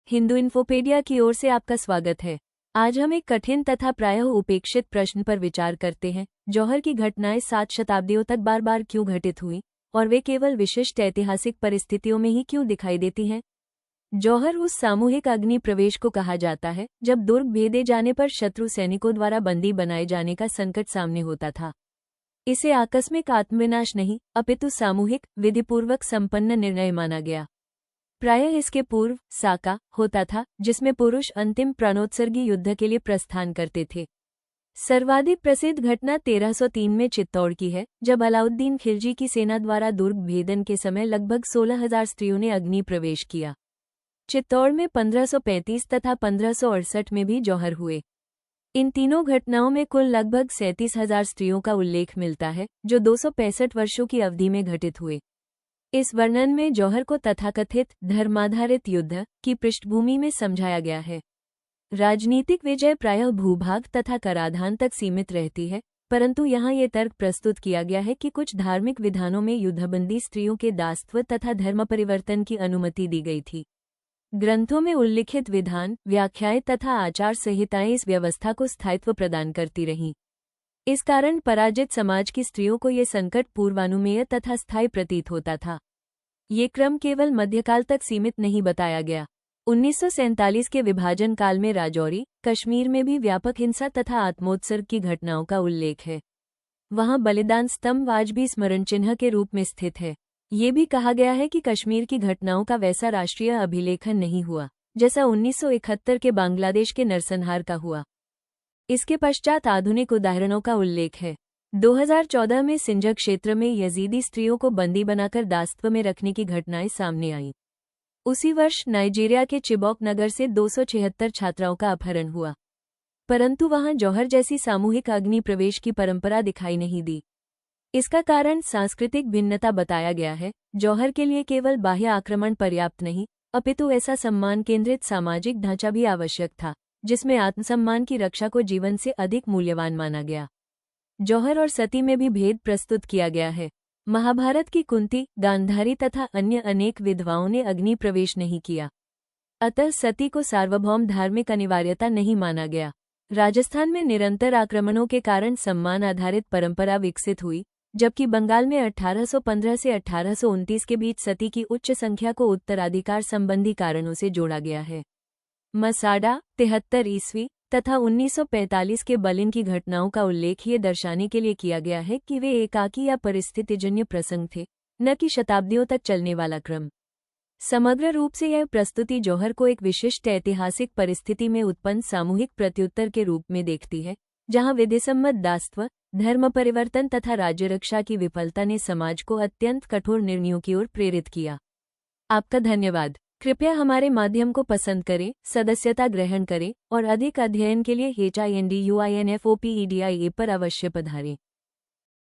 हिंदू इन्फोपीडिया की ओर से आपका स्वागत है। आज हम एक कठिन तथा प्रायः उपेक्षित प्रश्न पर विचार करते हैं। जौहर की घटनाएं 7 शताब्दियों तक बार बार क्यों घटित हुई और वे केवल विशिष्ट ऐतिहासिक परिस्थितियों में ही क्यों दिखाई देती हैं? जौहर उस सामूहिक अग्नि प्रवेश को कहा जाता है जब दुर्ग भेदे जाने पर शत्रु सैनिकों द्वारा बंदी बनाए जाने का संकट सामने होता था। इसे आकस्मिक आत्मविनाश नहीं अपितु सामूहिक विधिपूर्वक संपन्न निर्णय माना गया। प्रायः इसके पूर्व साका होता था जिसमें पुरुष अंतिम प्राणोत्सर्गी युद्ध के लिए प्रस्थान करते थे। सर्वाधिक प्रसिद्ध घटना 1303 में चित्तौड़ की है, जब अलाउद्दीन खिलजी की सेना द्वारा दुर्ग भेदन के समय लगभग 16,000 स्त्रियों ने अग्नि प्रवेश किया। चित्तौड़ में 1535 तथा 1568 में भी जौहर हुए। इन तीनों घटनाओं में कुल लगभग 37,000 स्त्रियों का उल्लेख मिलता है, जो 265 वर्षों की अवधि में घटित हुए। इस वर्णन में जौहर को तथाकथित धर्माधारित युद्ध की पृष्ठभूमि में समझाया गया है। राजनीतिक विजय प्रायः भूभाग तथा कराधान तक सीमित रहती है, परंतु यहाँ ये तर्क प्रस्तुत किया गया है कि कुछ धार्मिक विधानों में युद्धबंदी स्त्रियों के दासत्व तथा धर्म परिवर्तन की अनुमति दी गई थी। ग्रंथों में उल्लिखित विधान, व्याख्याएं तथा आचार संहिताएं इस व्यवस्था को स्थायित्व प्रदान करती रहीं। इस कारण पराजित समाज की स्त्रियों को ये संकट पूर्वानुमेय तथा स्थायी प्रतीत होता था। ये क्रम केवल मध्यकाल तक सीमित नहीं बताया गया। 1947 के विभाजन काल में राजौरी, कश्मीर में भी व्यापक हिंसा तथा आत्मोत्सर्ग की घटनाओं का उल्लेख है। वहां बलिदान स्तंभ आज भी स्मरण चिन्ह के रूप में स्थित है। ये भी कहा गया है कि कश्मीर की घटनाओं का वैसा राष्ट्रीय अभिलेखन नहीं हुआ जैसा 1971 के बांग्लादेश के नरसंहार का हुआ। इसके पश्चात आधुनिक उदाहरणों का उल्लेख है। 2014 में सिंजर क्षेत्र में यजीदी स्त्रियों को बंदी बनाकर दासत्व में रखने की घटनाएं सामने आईं। उसी वर्ष नाइजीरिया के चिबॉक नगर से 276 छात्राओं का अपहरण हुआ, परंतु वहां जौहर जैसी सामूहिक अग्नि प्रवेश की परंपरा दिखाई नहीं दी। इसका कारण सांस्कृतिक भिन्नता बताया गया है। जौहर के लिए केवल बाह्य आक्रमण पर्याप्त नहीं, अपितु ऐसा सम्मान केंद्रित सामाजिक ढांचा भी आवश्यक था जिसमें आत्मसम्मान की रक्षा को जीवन से अधिक मूल्यवान माना गया। जौहर और सती में भी भेद प्रस्तुत किया गया है। महाभारत की कुंती, गांधारी तथा अन्य अनेक विधवाओं ने अग्नि प्रवेश नहीं किया, अतः सती को सार्वभौम धार्मिक अनिवार्यता नहीं माना गया। राजस्थान में निरंतर आक्रमणों के कारण सम्मान आधारित परंपरा विकसित हुई, जबकि बंगाल में 1815 से 1829 के बीच सती की उच्च संख्या को उत्तराधिकार संबंधी कारणों से जोड़ा गया है। मसाडा 73 ईस्वी तथा 1945 के बलिन की घटनाओं का उल्लेख ये दर्शाने के लिए किया गया है कि वे एकाकी या परिस्थितिजन्य प्रसंग थे, न कि शताब्दियों तक चलने वाला क्रम। समग्र रूप से यह प्रस्तुति जौहर को एक विशिष्ट ऐतिहासिक परिस्थिति में उत्पन्न सामूहिक प्रत्युत्तर के रूप में देखती है, जहां विधिसम्मत दासत्व, धर्म परिवर्तन तथा राज्य रक्षा की विफलता ने समाज को अत्यंत कठोर निर्णयों की ओर प्रेरित किया। आपका धन्यवाद। कृपया हमारे माध्यम को पसंद करें, सदस्यता ग्रहण करें और अधिक अध्ययन के लिए HINDUINFOPEDIA पर अवश्य पधारें।